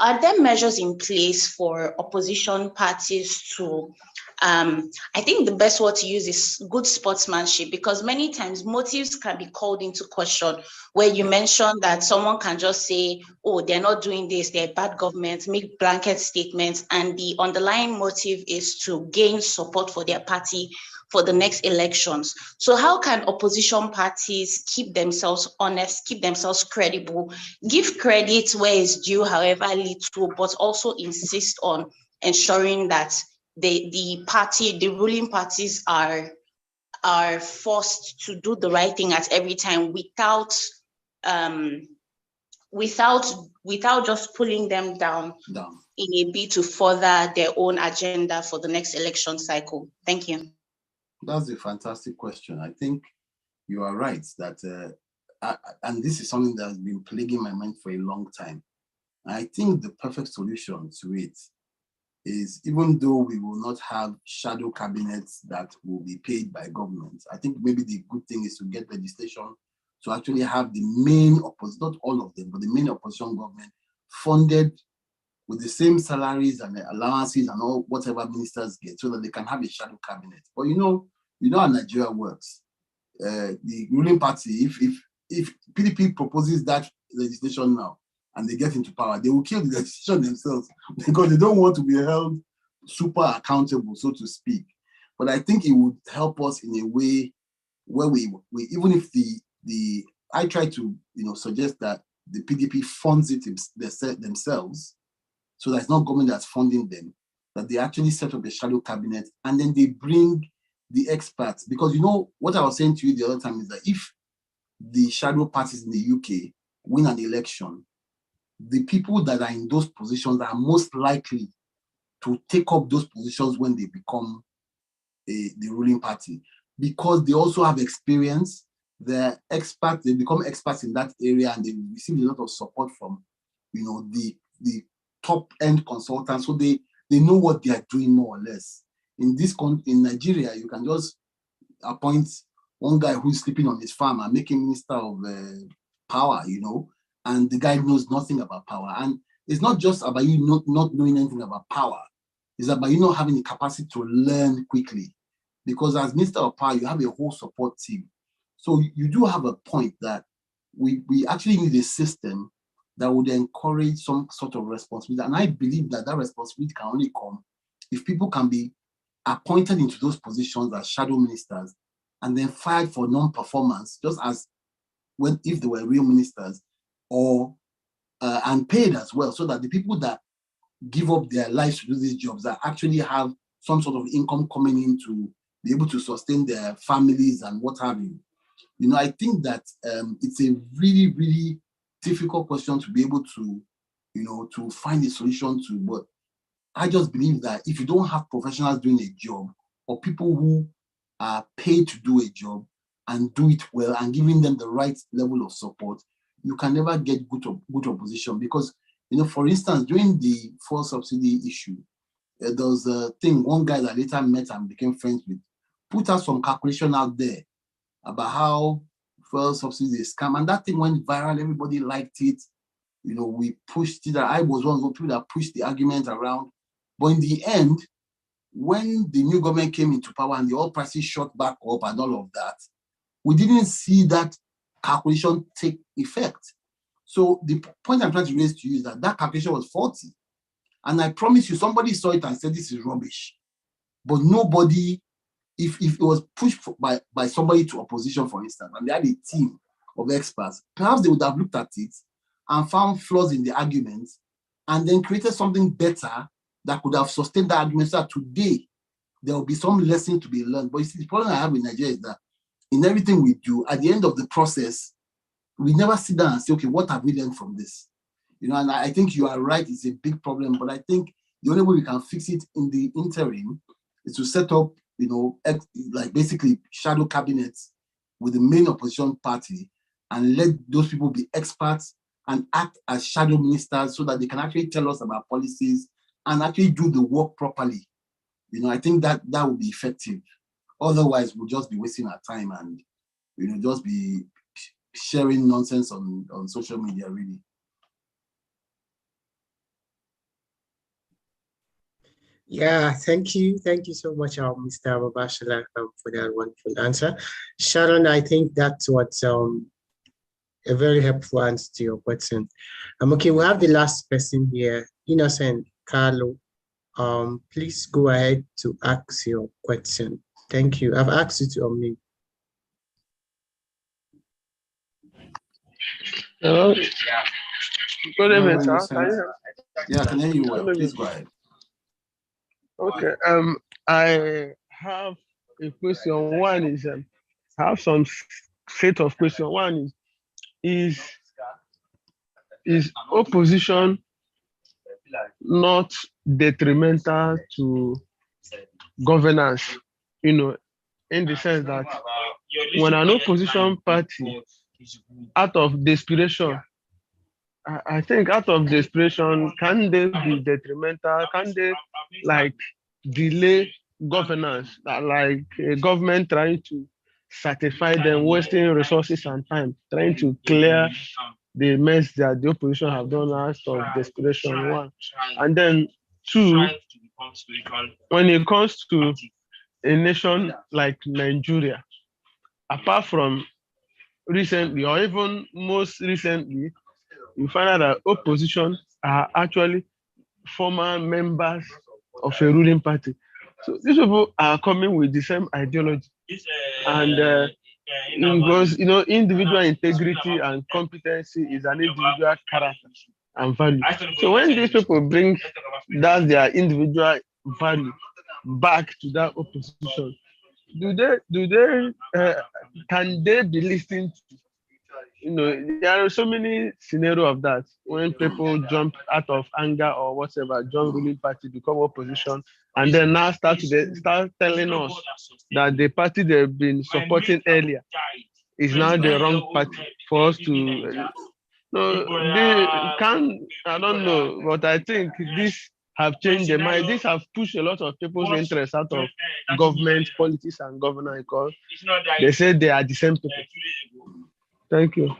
are there measures in place for opposition parties to, I think the best word to use is good sportsmanship, because many times motives can be called into question, where you mentioned that someone can just say, oh, they're not doing this, they're bad government, make blanket statements, and the underlying motive is to gain support for their party for the next elections. So how can opposition parties keep themselves honest, keep themselves credible, give credit where it's due, however little, but also insist on ensuring that the ruling parties are forced to do the right thing at every time without just pulling them down in a bid to further their own agenda for the next election cycle? Thank you. That's a fantastic question. I think you are right that, and this is something that has been plaguing my mind for a long time. I think the perfect solution to it is, even though we will not have shadow cabinets that will be paid by government, I think maybe the good thing is to get legislation to actually have the main opposition, not all of them, but the main opposition government funded with the same salaries and the allowances and all whatever ministers get, so that they can have a shadow cabinet. But you know how Nigeria works. The ruling party, if PDP proposes that legislation now and they get into power, they will kill the legislation themselves because they don't want to be held super accountable, so to speak. But I think it would help us in a way where we even if I try to suggest that the PDP funds it themselves, so that it's not government that's funding them, that they actually set up a shadow cabinet and then they bring the experts. Because what I was saying to you the other time is that if the shadow parties in the UK win an election, the people that are in those positions are most likely to take up those positions when they become the ruling party, because they also have experience. They're experts, they become experts in that area, and they receive a lot of support from the top-end consultants, so they know what they are doing more or less. In Nigeria, you can just appoint one guy who's sleeping on his farm and make him minister of power, and the guy knows nothing about power. And it's not just about you not knowing anything about power. It's about you not having the capacity to learn quickly. Because as minister of power, you have a whole support team. So you do have a point that we actually need a system that would encourage some sort of responsibility. And I believe that responsibility can only come if people can be appointed into those positions as shadow ministers and then fired for non-performance, just as if they were real ministers, or and paid as well, so that the people that give up their lives to do these jobs that actually have some sort of income coming in to be able to sustain their families and what have you. I think that it's a really, really difficult question to be able to, to find a solution to. But I just believe that if you don't have professionals doing a job, or people who are paid to do a job and do it well and giving them the right level of support, you can never get good opposition because, for instance, during the fuel subsidy issue, there was a thing, one guy that later met and became friends with, put out some calculation out there about how fuel subsidy is scam. And that thing went viral. Everybody liked it. We pushed it. I was one of the people that pushed the argument around. But in the end, when the new government came into power and the oil prices shot back up and all of that, we didn't see that calculation take effect. So the point I'm trying to raise to you is that calculation was faulty. And I promise you, somebody saw it and said, this is rubbish. But nobody, if it was pushed by somebody to opposition, for instance, and they had a team of experts, perhaps they would have looked at it and found flaws in the argument and then created something better that could have sustained the argument. So that today, there will be some lesson to be learned. But you see, the problem I have in Nigeria is that in everything we do, at the end of the process, we never sit down and say, okay, what have we learned from this? And I think you are right, it's a big problem, but I think the only way we can fix it in the interim is to set up, like basically shadow cabinets with the main opposition party and let those people be experts and act as shadow ministers so that they can actually tell us about policies and actually do the work properly. I think that would be effective. Otherwise, we'll just be wasting our time and, just be sharing nonsense on social media, really. Yeah, thank you. Thank you so much, Mr. Babashila, for that wonderful answer. Sharon, I think that's what's a very helpful answer to your question. Okay, we have the last person here, Innocent Carlo. Please go ahead to ask your question. Thank you. I've asked you to unmute. Hello. Good evening, sir. Yeah, I can hear you well. Please go ahead. Okay. I have a question. One is, I have some set of questions. One is opposition not detrimental to governance? In the sense that when an opposition party, out of desperation, I think out of desperation, can they be detrimental? Can they delay governance, like a government trying to satisfy them, wasting resources and time, trying to clear the mess that the opposition have done out of desperation, one. And then two, when it comes to a nation like Nigeria, apart from recently, or even most recently, you find out that opposition are actually former members of a ruling party. So these people are coming with the same ideology. And because, individual integrity and competency is an individual character and value. So when these people bring their individual value back to that opposition, can they be listened to? There are so many scenarios of that when people jump out of anger or whatever, join ruling party, become opposition, and then now start telling us that the party they've been supporting earlier is now the wrong party for us to. I don't know, but I think this have changed their mind. This have pushed a lot of people's interest out of government, politics, and governance because they say they are the same people. Thank you.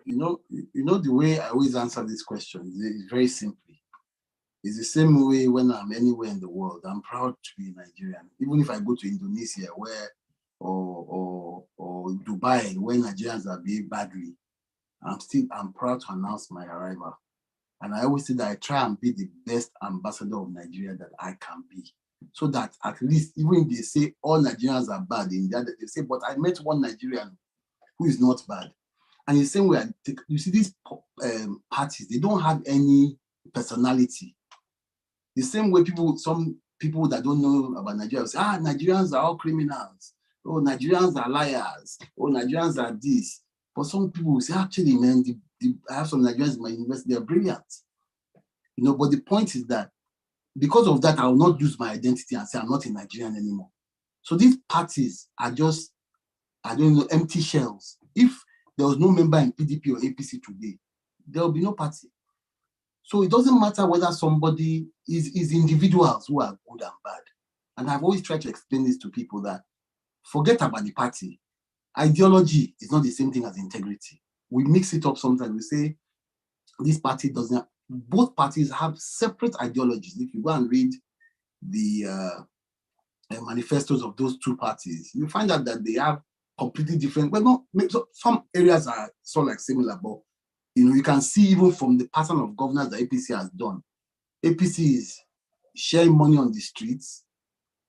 The way I always answer this question is very simply. It's the same way when I'm anywhere in the world. I'm proud to be Nigerian. Even if I go to Indonesia or Dubai, where Nigerians are behaved badly, I'm proud to announce my arrival. And I always say that I try and be the best ambassador of Nigeria that I can be. So that at least, even if they say all Nigerians are bad, they say, but I met one Nigerian who is not bad. And in the same way, you see these parties, they don't have any personality. The same way some people that don't know about Nigeria say, Nigerians are all criminals. Oh, Nigerians are liars. Oh, Nigerians are this. But some people say, actually, man, I have some Nigerians in my university, they're brilliant. But the point is that because of that, I will not use my identity and say I'm not a Nigerian anymore. So these parties are just, empty shells. If there was no member in PDP or APC today, there will be no party. So it doesn't matter whether somebody is individuals who are good and bad. And I've always tried to explain this to people that forget about the party. Ideology is not the same thing as integrity. We mix it up sometimes. We say this party doesn't. Both parties have separate ideologies. If you go and read the manifestos of those two parties, you find out that they have completely different. Well, not some areas are sort of like similar, but you can see even from the pattern of governance that APC has done. APC is sharing money on the streets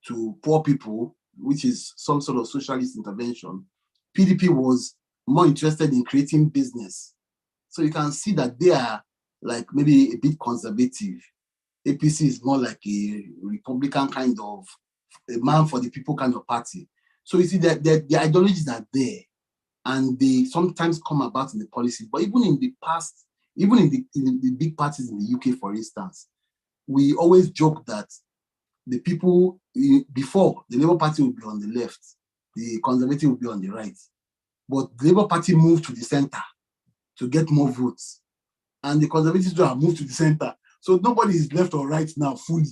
to poor people, which is some sort of socialist intervention. PDP was more interested in creating business. So you can see that they are like maybe a bit conservative. APC is more like a Republican kind of, a man for the people kind of party. So you see that the ideologies are there and they sometimes come about in the policy. But even in the past, even in the big parties in the UK, for instance, we always joke that the people before, the Labour Party would be on the left, the Conservative would be on the right. But the Labour Party moved to the center to get more votes. And the Conservatives have moved to the center. So nobody is left or right now fully.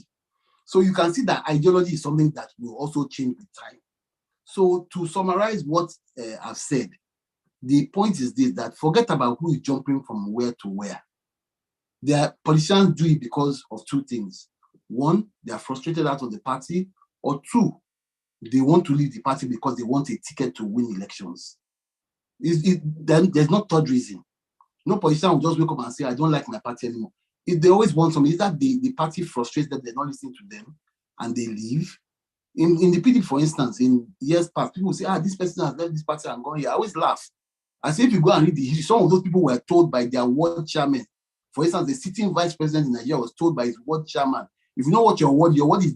So you can see that ideology is something that will also change with time. So to summarize what I've said, the point is this, that forget about who is jumping from where to where. The politicians do it because of two things. One, they are frustrated out of the party, or two, they want to leave the party because they want a ticket to win elections. There's no third reason. No politician will just wake up and say, I don't like my party anymore. If they always want something, is that the party frustrates them, they're not listening to them, and they leave. In the PDP, for instance, in years past, people say, this person has left this party and gone here. I always laugh. I say, if you go and read the history, some of those people were told by their ward chairman. For instance, the sitting vice president in Nigeria was told by his ward chairman, if you know what your ward is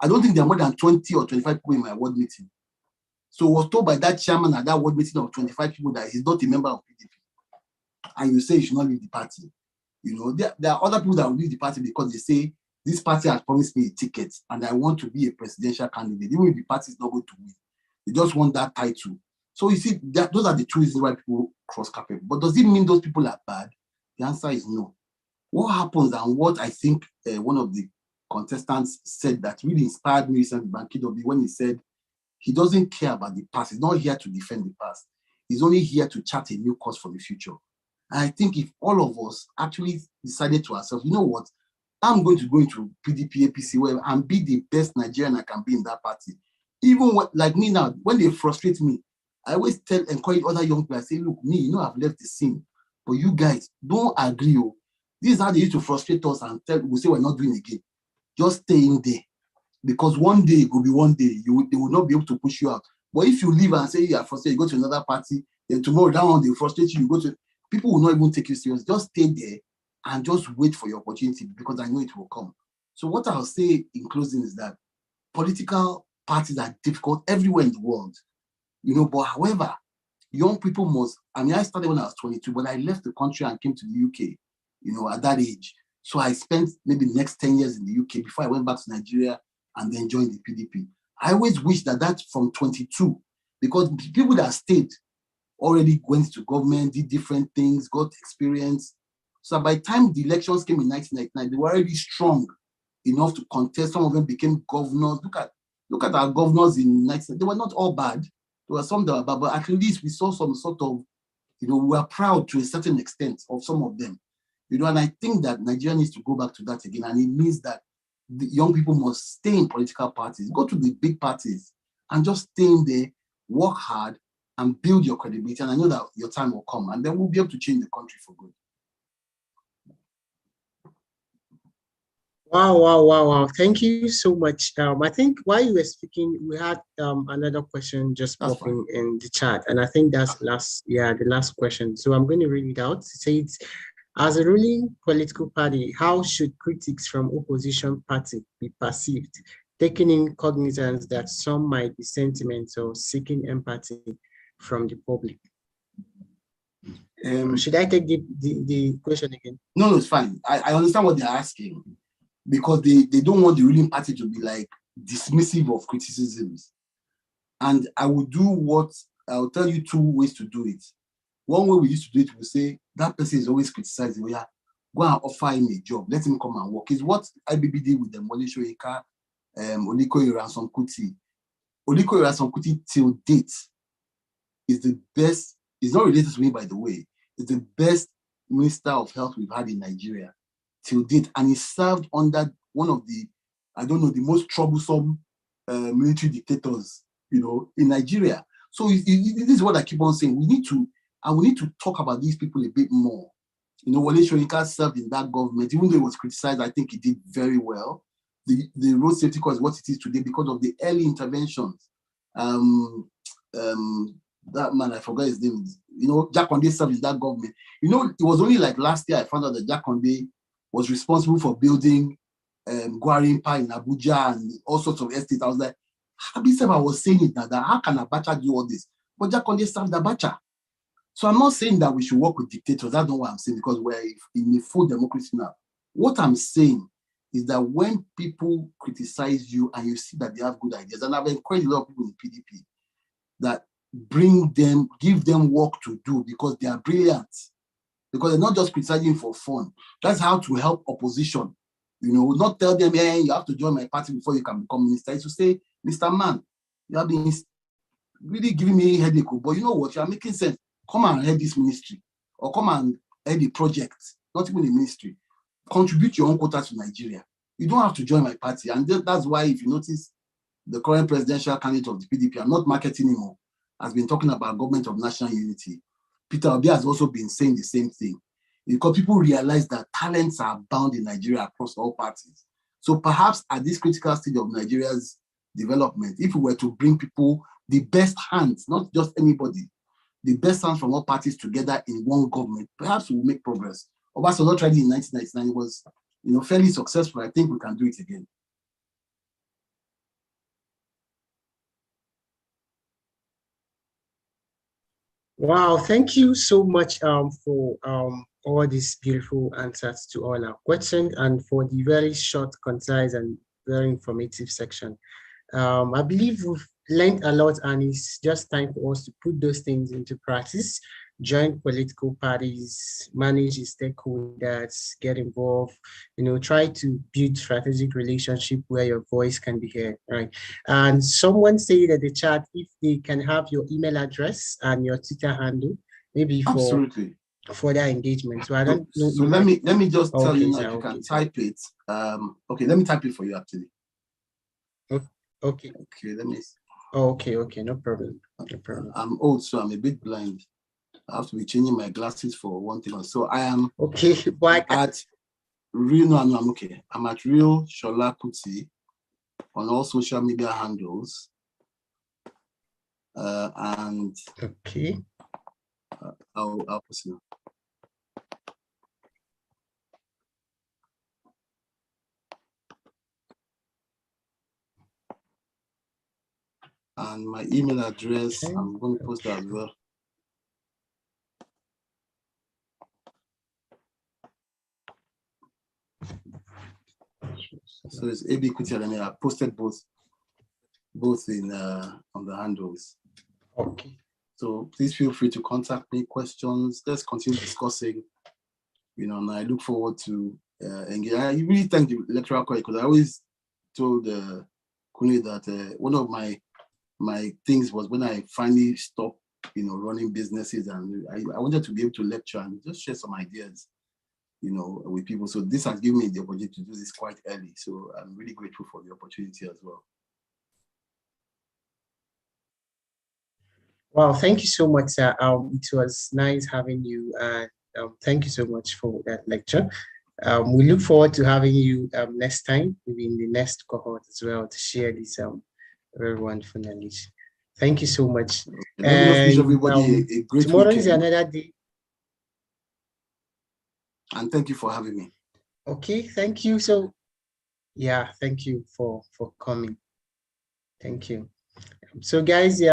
I don't think there are more than 20 or 25 people in my ward meeting. So was told by that chairman at that ward meeting of 25 people that he's not a member of PDP. And you say you should not leave the party. There are other people that will leave the party because they say, this party has promised me a ticket and I want to be a presidential candidate, even if the party is not going to win. They just want that title. So you see, those are the two reasons why people cross carpet. But does it mean those people are bad? The answer is no. What happens, and what I think one of the contestants said that really inspired me recently, Banky W, when he said he doesn't care about the past. He's not here to defend the past. He's only here to chart a new course for the future. And I think if all of us actually decided to ourselves, you know what, I'm going to go into PDP, APC, whatever, and be the best Nigerian I can be in that party. Even like me now, when they frustrate me, I always encourage other young people, I say, look, me, I've left the scene, but you guys don't agree. This is how they used to frustrate us and we say we're not doing again. Just stay in there. Because one day, it will be one day, they will not be able to push you out. But if you leave and say you are frustrated, you go to another party, then tomorrow that one, they frustrate you, people will not even take you serious. Just stay there and just wait for your opportunity, because I know it will come. So what I'll say in closing is that political parties are difficult everywhere in the world, but however, young people must, I started when I was 22, but I left the country and came to the UK, at that age. So I spent maybe the next 10 years in the UK before I went back to Nigeria and then joined the PDP. I always wish that from 22, because people that stayed already went to government, did different things, got experience. So by the time the elections came in 1999, they were already strong enough to contest. Some of them became governors. Look at our governors in 1999. They were not all bad. There were some that were bad, but at least we saw some sort of, we were proud to a certain extent of some of them. And I think that Nigeria needs to go back to that again. And it means that the young people must stay in political parties, go to the big parties and just stay in there, work hard and build your credibility. And I know that your time will come and then we'll be able to change the country for good. Wow. Thank you so much. I think while you were speaking, we had another question just popping in the chat. And I think that's the last question. So I'm going to read it out. It says, as a ruling political party, how should critics from opposition party be perceived, taking in cognizance that some might be sentimental or seeking empathy from the public? Should I take the question again? No, it's fine. I understand what they're asking, because they don't want the ruling party to be like dismissive of criticisms. And I will do what I'll tell you 2 ways to do it. One way we used to do it, we say that person is always criticizing. Yeah, go and offer him a job. Let him come and work. It's what IBB did with the Wole Soyinka, Oliko Ransom Kuti. Oliko Ransom Kuti till date is the best. It's not related to me, by the way. It's the best minister of health we've had in Nigeria till date, and he served under one of the, I don't know, the most troublesome military dictators, in Nigeria. So this is what I keep on saying. We need to talk about these people a bit more. Wole Soyinka served in that government, even though it was criticized. I think he did very well. The road safety corps is what it is today because of the early interventions. That man, I forgot his name. Jack Conde served in that government. It was only like last year I found out that Jack Conde was responsible for building Gwarimpa in Abuja and all sorts of estates. I was like, I was saying it now, that how can Abacha do all this? But Jack Conde served Abacha. So I'm not saying that we should work with dictators. That's not what I'm saying, because we're in a full democracy now. What I'm saying is that when people criticize you and you see that they have good ideas, and I've encouraged a lot of people in PDP, that give them work to do because they are brilliant. Because they're not just criticizing for fun. That's how to help opposition. Not tell them, hey, you have to join my party before you can become minister. It's to say, Mr. Man, you have been really giving me a headache, but you know what? You are making sense. Come and head this ministry, or come and head the project, not even the ministry. Contribute your own quota to Nigeria. You don't have to join my party. And that's why, if you notice, the current presidential candidate of the PDP, I'm not marketing anymore, has been talking about government of national unity. Peter Obi has also been saying the same thing, because people realize that talents are bound in Nigeria across all parties. So perhaps at this critical stage of Nigeria's development, if we were to bring people, the best hands, not just anybody, the best hands from all parties together in one government, perhaps we'll make progress. Obasanjo tried it in 1999. It was, fairly successful. I think we can do it again. Wow, thank you so much for all these beautiful answers to all our questions, and for the very short, concise, and very informative section. I believe we've learned a lot, and it's just time for us to put those things into practice. Join political parties, manage the stakeholders, get involved, try to build strategic relationship where your voice can be heard, right? And someone said at the chat, if they can have your email address and your Twitter handle, maybe for Absolutely. further engagement. So I don't know. So let me just tell you now, sir, if you okay, can sir. type it. Okay, let me type it for you actually. Okay. Okay, let me. Okay, no problem. No problem. I'm old, so I'm a bit blind. I have to be changing my glasses for one thing. So I am okay. at Real. No, I'm okay. I'm at Real Shola Kuti on all social media handles. And okay. I'll post it. And my email address, okay. I'm going to post that as well. So it's AB Kuti, and I posted both in on the handles. Okay. So please feel free to contact me, questions. Let's continue discussing. And I look forward to engage. I really thank the electoral college, because I always told Kunle that one of my things was when I finally stopped, running businesses, and I wanted to be able to lecture and just share some ideas, with people. So this has given me the opportunity to do this quite early. So I'm really grateful for the opportunity as well. Wow, thank you so much, sir. It was nice having you, and thank you so much for that lecture. We look forward to having you next time, maybe in the next cohort as well, to share this very wonderful knowledge. Thank you so much. Let me just wish everybody a great tomorrow weekend. Is another day. And thank you for having me. Okay, thank you. So, yeah, thank you for coming. Thank you. So, guys, yeah.